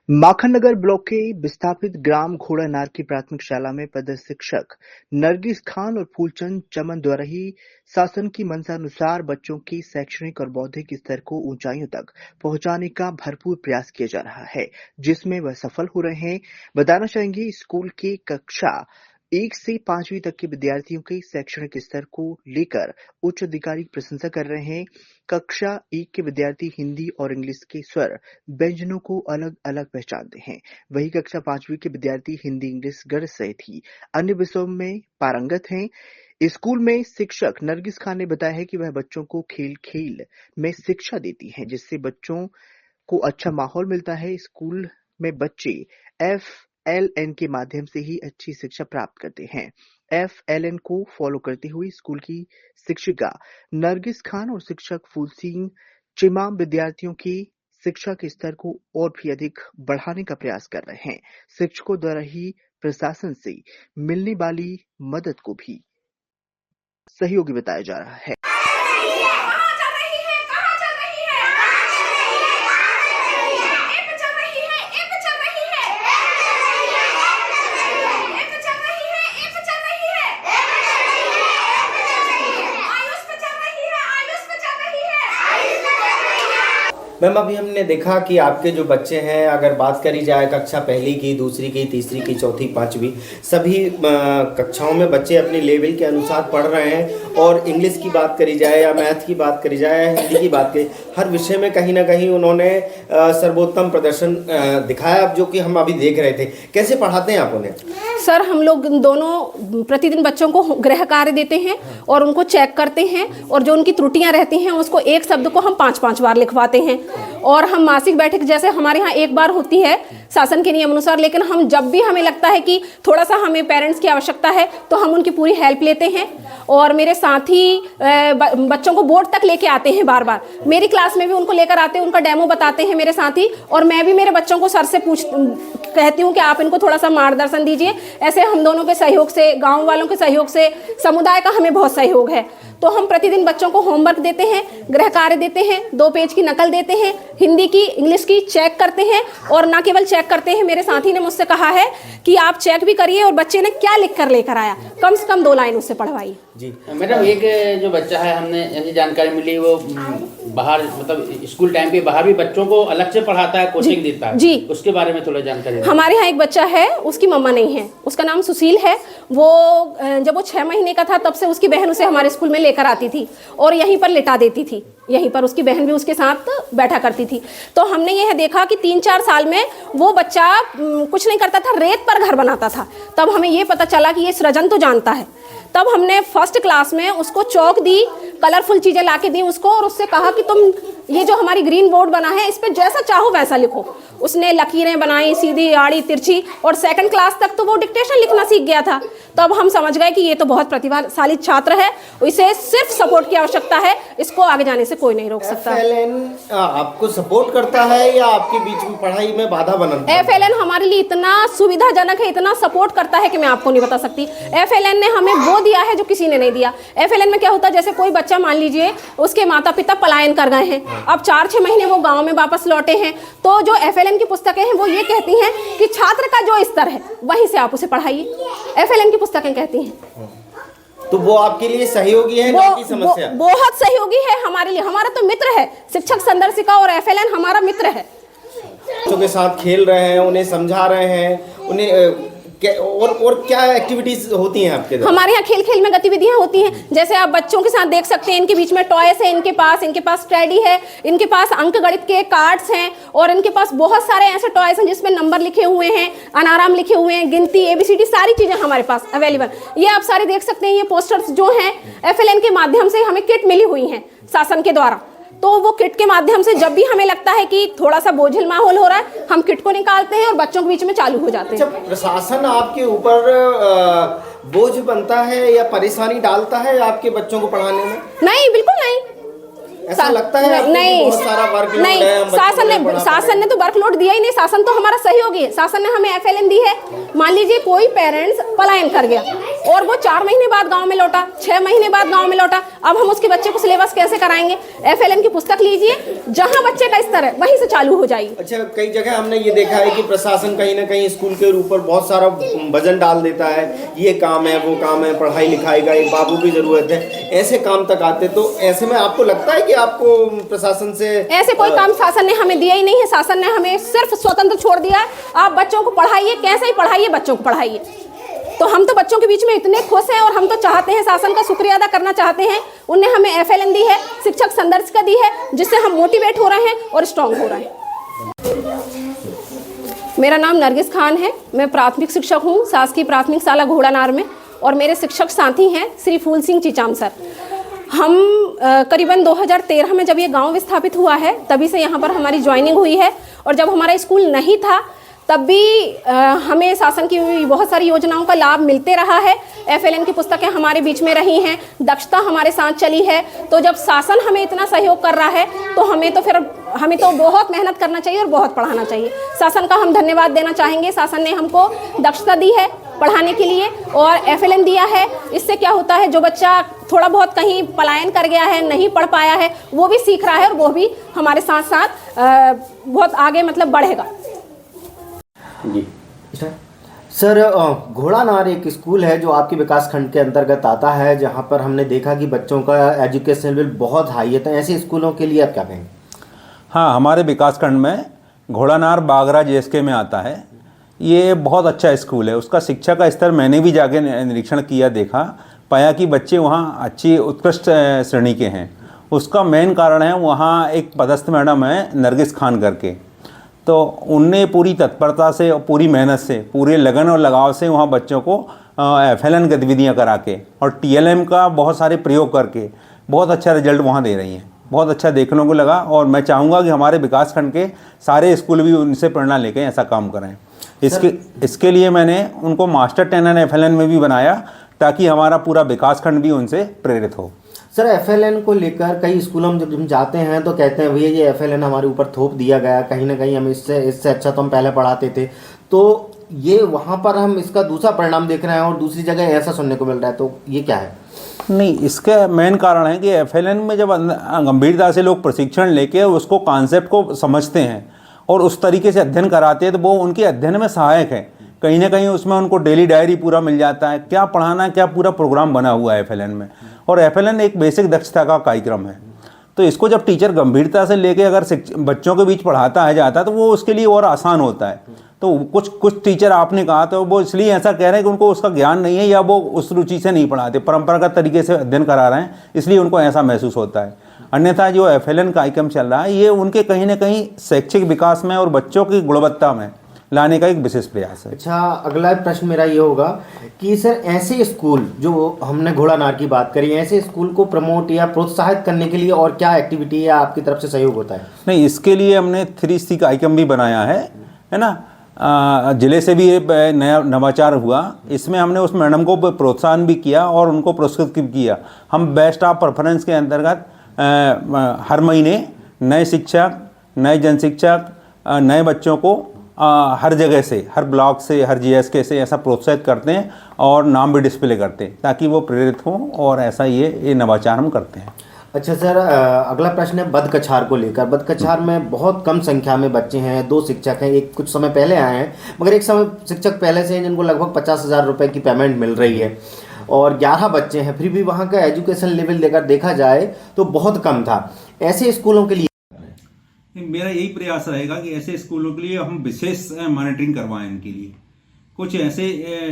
माखन नगर block के विस्थापित ग्राम घोड़ानार की प्राथमिक शाला में पदस्थ शिक्षक नरगिस खान और फूलचंद चमन द्वारा ही शासन की मंशानुसार बच्चों की शैक्षणिक और बौद्धिक स्तर को ऊंचाइयों तक पहुंचाने का भरपूर प्रयास किया जा रहा है, जिसमें वह सफल हो रहे हैं। बताना चाहेंगे, स्कूल की कक्षा 1 से 5वीं तक के विद्यार्थियों के शैक्षणिक स्तर को लेकर उच्च अधिकारी प्रशंसा कर रहे हैं। कक्षा 1 के विद्यार्थी हिंदी और इंग्लिश के स्वर व्यंजनों को अलग अलग पहचानते हैं, वही कक्षा 5वीं के विद्यार्थी हिंदी, इंग्लिश, गणित सहित ही अन्य विषयों में पारंगत हैं। स्कूल में शिक्षक नरगिस खान ने बताया है कि वह बच्चों को खेल खेल में शिक्षा देती हैं, जिससे बच्चों को अच्छा माहौल मिलता है। स्कूल में बच्चे FLN के माध्यम से ही अच्छी शिक्षा प्राप्त करते हैं। FLN को फॉलो करते हुए स्कूल की शिक्षिका नरगिस खान और शिक्षक फूल सिंह चिमाम विद्यार्थियों की शिक्षा के स्तर को और भी अधिक बढ़ाने का प्रयास कर रहे हैं। शिक्षकों द्वारा ही प्रशासन से मिलने वाली मदद को भी सहयोगी बताया जा रहा है। मैम, अभी हमने देखा कि आपके जो बच्चे हैं, अगर बात करी जाए कक्षा पहली की, दूसरी की, तीसरी की, चौथी, 5वीं, सभी कक्षाओं में बच्चे अपने लेवल के अनुसार पढ़ रहे हैं। और इंग्लिश की बात करी जाए या मैथ की बात करी जाए या हिंदी की बात करी, हर विषय में कहीं ना कहीं उन्होंने सर्वोत्तम प्रदर्शन दिखाया, जो कि हम अभी देख रहे थे। कैसे पढ़ाते हैं आप उन्हें? सर, हम लोग दोनों प्रतिदिन बच्चों को गृह कार्य देते हैं और उनको चेक करते हैं, और जो उनकी त्रुटियां रहती हैं उसको एक शब्द को हम 5-5 बार लिखवाते हैं। और हम मासिक बैठक, जैसे हमारे यहाँ एक बार होती है शासन के नियम अनुसार, लेकिन हम जब भी हमें लगता है कि थोड़ा सा हमें पेरेंट्स की आवश्यकता है तो हम उनकी पूरी हेल्प लेते हैं। और मेरे साथी बच्चों को बोर्ड तक लेके आते हैं, बार बार मेरी क्लास में भी उनको लेकर आते हैं, उनका डेमो बताते हैं मेरे साथी। और मैं भी मेरे बच्चों को सर से कहती हूँ कि आप इनको थोड़ा सा मार्गदर्शन दीजिए। ऐसे हम दोनों के सहयोग से, गाँव वालों के सहयोग से, समुदाय का हमें बहुत सहयोग है। तो हम प्रतिदिन बच्चों को होमवर्क देते हैं, गृह कार्य देते हैं, 2 पेज की नकल देते हैं, हिंदी की, इंग्लिश की चेक करते हैं। और ना केवल चेक करते हैं, मेरे साथी ने मुझसे कहा है कि आप चेक भी करिए और बच्चे ने क्या लिख कर लेकर आया, कम से कम 2 लाइन उससे पढ़वाइए। जी मैडम, एक जो बच्चा है, हमने ऐसी जानकारी मिली, वो बाहर, मतलब स्कूल टाइम पे बाहर भी बच्चों को अलग से पढ़ाता है, कोचिंग देता है जी, उसके बारे में थोड़ा जानकारी। हमारे यहाँ एक बच्चा है, उसकी मम्मा नहीं है, उसका नाम सुशील है। वो जब वो 6 महीने का था तब से उसकी बहन उसे हमारे स्कूल में लेकर आती थी और यहीं पर लिटा देती थी, यहीं पर उसकी बहन भी उसके साथ बैठा करती थी। तो हमने यह देखा कि 3-4 साल में वो बच्चा कुछ नहीं करता था, रेत पर घर बनाता था। तब हमें ये पता चला कि ये सृजन तो जानता है। तब हमने फर्स्ट क्लास में उसको चौक दी, कलरफुल चीज़ें लाके दी उसको, और उससे कहा कि तुम ये जो हमारी ग्रीन बोर्ड बना है इस पे जैसा चाहो वैसा लिखो। उसने लकीरें बनाई, सीधी, आड़ी, तिरछी, और 2nd क्लास तक तो वो डिक्टेशन लिखना सीख गया था। तब हम समझ गए कि ये तो बहुत प्रतिभाशाली छात्र है, इसे सिर्फ सपोर्ट की आवश्यकता है, इसको आगे जाने से कोई नहीं रोक सकता। FLN आपको सपोर्ट करता है या आपके बीच में पढ़ाई में बाधा बनाता है? FLN हमारे लिए इतना सुविधाजनक है, इतना सपोर्ट करता है कि मैं आपको नहीं बता सकती। FLN ने हमें वो दिया है जो किसी ने नहीं दिया। FLN में क्या होता है, जैसे कोई बच्चा, मान लीजिए उसके माता पिता पलायन कर गए हैं, अब 4-6 महीने वो गांव में वापस लौटे हैं, तो जो FLN की पुस्तकें हैं वो ये कहती हैं कि छात्र का जो स्तर है वहीं से आप उसे पढ़ाइए, FLN की पुस्तकें कहती हैं। तो वो आपके लिए सहयोगी है, ना की समस्या? बहुत सहयोगी है हमारे लिए, हमारा तो मित्र है। शिक्षक संदर्शिका और FLN हमारा मित्र है। बच्चों के साथ खेल रहे हैं, उन्हें समझा रहे हैं, उन्हें और क्या एक्टिविटीज होती हैं आपके द्वारा? हमारे यहाँ खेल खेल में गतिविधियाँ होती हैं, जैसे आप बच्चों के साथ देख सकते हैं, इनके बीच में टॉयस है, इनके पास टेडी है, इनके पास अंक गणित के कार्ड्स हैं, और इनके पास बहुत सारे ऐसे टॉयस हैं जिसमें नंबर लिखे हुए हैं, अनाराम लिखे हुए हैं, गिनती, ABCD, सारी चीज़ें हमारे पास अवेलेबल। ये आप सारे देख सकते हैं। ये पोस्टर्स जो हैं FLN के माध्यम से हमें किट मिली हुई हैं शासन के द्वारा, तो वो किट के माध्यम से जब भी हमें लगता है कि थोड़ा सा बोझिल माहौल हो रहा है, हम किट को निकालते हैं और बच्चों के बीच में चालू हो जाते हैं। प्रशासन आपके ऊपर बोझ बनता है या परेशानी डालता है आपके बच्चों को पढ़ाने में? नहीं, बिल्कुल नहीं। ऐसा लगता है नहीं, बहुत सारा वर्कलोड नहीं, है, शासन ने तो वर्कलोड दिया ही नहीं। शासन तो हमारा सहयोगी है, शासन ने हमें FLN दी है। मान लीजिए कोई पेरेंट्स पलायन कर गया, और वो 4 महीने बाद गांव में लौटा, 6 महीने बाद गांव में लौटा। अब हम उसके बच्चे को सिलेबस कैसे कराएंगे? FLN की पुस्तक लीजिए, जहां बच्चे का स्तर है वहीं से चालू हो जाएगी। अच्छा, कई जगह हमने ये देखा है कि प्रशासन कहीं ना कहीं स्कूल के ऊपर बहुत सारा वजन डाल देता है, ये काम है वो काम है, पढ़ाई लिखाई का एक बाबू की जरूरत है, ऐसे काम तक आते। तो ऐसे में आपको लगता है कि आपको प्रशासन से ऐसे कोई काम शासन ने हमें दिया ही नहीं है। शासन ने हमें सिर्फ स्वतंत्र छोड़ दिया है, आप बच्चों को पढ़ाइए, कैसे ही पढ़ाइए, बच्चों को पढ़ाइए। तो हम तो बच्चों के बीच में इतने खुश हैं, और हम तो चाहते हैं, शासन का शुक्रिया अदा करना चाहते हैं, उनने हमें FLN दी है, शिक्षक संदर्शिका दी है, जिससे हम मोटिवेट हो रहे हैं और स्ट्रांग हो रहे हैं। मेरा नाम नरगिस खान है, मैं प्राथमिक शिक्षक हूँ शासकीय प्राथमिक शाला घोड़ानार में, और मेरे शिक्षक साथी हैं श्री फूल सिंह चिचाम सर। हम करीबन 2013 में जब ये गांव विस्थापित हुआ है, तभी से यहाँ पर हमारी ज्वाइनिंग हुई है। और जब हमारा स्कूल नहीं था तब भी हमें शासन की बहुत सारी योजनाओं का लाभ मिलते रहा है। FLN की पुस्तकें हमारे बीच में रही हैं, दक्षता हमारे साथ चली है। तो जब शासन हमें इतना सहयोग कर रहा है तो हमें तो बहुत मेहनत करना चाहिए और बहुत पढ़ाना चाहिए। शासन का हम धन्यवाद देना चाहेंगे। शासन ने हमको दक्षता दी है पढ़ाने के लिए और FLN दिया है। इससे क्या होता है, जो बच्चा थोड़ा बहुत कहीं पलायन कर गया है, नहीं पढ़ पाया है, वो भी सीख रहा है और वो भी हमारे साथ साथ बहुत आगे मतलब बढ़ेगा। जी सर, घोड़ानार एक स्कूल है जो आपके विकास खंड के अंतर्गत आता है, जहां पर हमने देखा कि बच्चों का एजुकेशन लेवल बहुत हाई है। तो ऐसे स्कूलों के लिए आप क्या कहेंगे? हाँ, हमारे विकास खंड में घोड़ानार बागरा JSK में आता है। ये बहुत अच्छा स्कूल है। उसका शिक्षा का स्तर मैंने भी जाके निरीक्षण किया, देखा, पाया कि बच्चे वहाँ अच्छी उत्कृष्ट श्रेणी के हैं। उसका मेन कारण है वहाँ एक पदस्थ मैडम है नरगिस खान करके, तो उनने पूरी तत्परता से और पूरी मेहनत से, पूरे लगन और लगाव से वहाँ बच्चों को FLN गतिविधियाँ करा के और TLM का बहुत सारे प्रयोग करके बहुत अच्छा रिजल्ट वहाँ दे रही हैं। बहुत अच्छा देखने को लगा और मैं चाहूँगा कि हमारे विकास खंड के सारे स्कूल भी उनसे प्रेरणा लेकर ऐसा काम करें। इसके लिए मैंने उनको मास्टर ट्रेनर FLN में भी बनाया, ताकि हमारा पूरा विकास खंड भी उनसे प्रेरित हो। सर, FLN को लेकर कई स्कूलों में जब हम जाते हैं तो कहते हैं भैया ये FLN हमारे ऊपर थोप दिया गया, कहीं ना कहीं हम इससे अच्छा तो हम पहले पढ़ाते थे। तो ये वहाँ पर हम इसका दूसरा परिणाम देख रहे हैं और दूसरी जगह ऐसा सुनने को मिल रहा है, तो ये क्या है? नहीं, इसका मेन कारण है कि FLN में जब गंभीरता से लोग प्रशिक्षण लेके उसको कॉन्सेप्ट को समझते हैं और उस तरीके से अध्ययन कराते हैं, तो वो उनके अध्ययन में सहायक है। कहीं ना कहीं उसमें उनको डेली डायरी पूरा मिल जाता है, क्या पढ़ाना, क्या पूरा प्रोग्राम बना हुआ है FLN में। और FLN एक बेसिक दक्षता का कार्यक्रम है, तो इसको जब टीचर गंभीरता से लेके अगर बच्चों के बीच पढ़ाता है जाता है तो वो उसके लिए और आसान होता है। तो कुछ टीचर आपने कहा तो वो इसलिए ऐसा कह रहे हैं कि उनको उसका ज्ञान नहीं है या वो उस रुचि से नहीं पढ़ाते, परंपरागत तरीके से अध्ययन करा रहे हैं, इसलिए उनको ऐसा महसूस होता है। अन्यथा जो FLN कार्यक्रम चल रहा है ये उनके कहीं ना कहीं शैक्षिक विकास में और बच्चों की गुणवत्ता में लाने का एक विशेष प्रयास है। अच्छा, अगला प्रश्न मेरा ये होगा कि सर ऐसे स्कूल, जो हमने घोड़ानार की बात करी, ऐसे स्कूल को प्रमोट या प्रोत्साहित करने के लिए और क्या एक्टिविटी या आपकी तरफ से सहयोग होता है? नहीं, इसके लिए हमने 3C कार्यक्रम भी बनाया है ना। जिले से भी एक नया नवाचार हुआ, इसमें हमने उस मैडम को प्रोत्साहन भी किया और उनको पुरस्कृत भी किया। हम बेस्ट ऑफ परफॉर्मेंस के अंतर्गत हर महीने नए शिक्षक, नए जन शिक्षक, नए बच्चों को हर जगह से, हर ब्लॉक से, हर JSK से ऐसा प्रोत्साहित करते हैं और नाम भी डिस्प्ले करते हैं ताकि वो प्रेरित हों, और ऐसा ये नवाचार हम करते हैं। अच्छा सर, अगला प्रश्न है बदकछार को लेकर। बदकछार में बहुत कम संख्या में बच्चे हैं, 2 शिक्षक हैं, एक कुछ समय पहले आए हैं, मगर एक समय शिक्षक पहले से हैं जिनको लगभग 50,000 रुपये की पेमेंट मिल रही है, और 11 बच्चे हैं, फिर भी वहाँ का एजुकेशन लेवल लेकर देखा जाए तो बहुत कम था। ऐसे स्कूलों के लिए मेरा यही प्रयास रहेगा कि ऐसे स्कूलों के लिए हम विशेष मॉनिटरिंग करवाएं। इनके लिए कुछ ऐसे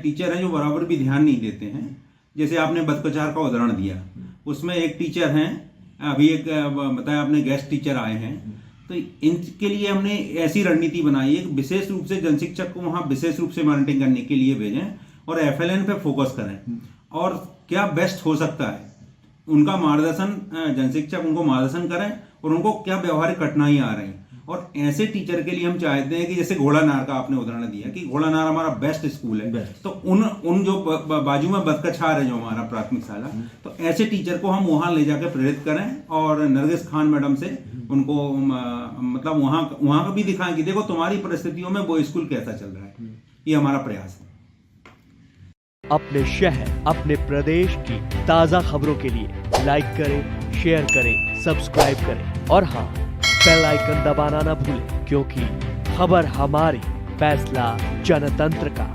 टीचर हैं जो बराबर भी ध्यान नहीं देते हैं। जैसे आपने बदकछार का उदाहरण दिया, उसमें एक टीचर हैं, अभी एक बताया आपने गेस्ट टीचर आए हैं, तो इनके लिए हमने ऐसी रणनीति बनाई है कि विशेष रूप से जन शिक्षक को वहाँ विशेष रूप से मॉनिटरिंग करने के लिए भेजें और FLN पे फोकस करें और क्या बेस्ट हो सकता है उनका मार्गदर्शन, जन शिक्षक उनको मार्गदर्शन करें और उनको क्या व्यवहारिक कठिनाई आ रही। और ऐसे टीचर के लिए हम चाहते हैं कि जैसे घोड़ानार का आपने उदाहरण दिया कि घोड़ानार हमारा बेस्ट स्कूल है, तो उन जो बाजू में बदकछार है जो हमारा प्राथमिक शाला, तो ऐसे टीचर को हम वहाँ ले जाकर प्रेरित करें और नरगिस खान मैडम से उनको मतलब वहाँ का भी दिखाएं कि देखो तुम्हारी परिस्थितियों में वो स्कूल कैसा चल रहा है। ये हमारा प्रयास है। अपने शहर, अपने प्रदेश की ताजा खबरों के लिए लाइक करें, शेयर करें, सब्सक्राइब करें और हाँ, बेल आइकन दबाना ना भूलें, क्योंकि खबर हमारी, फैसला जनतंत्र का।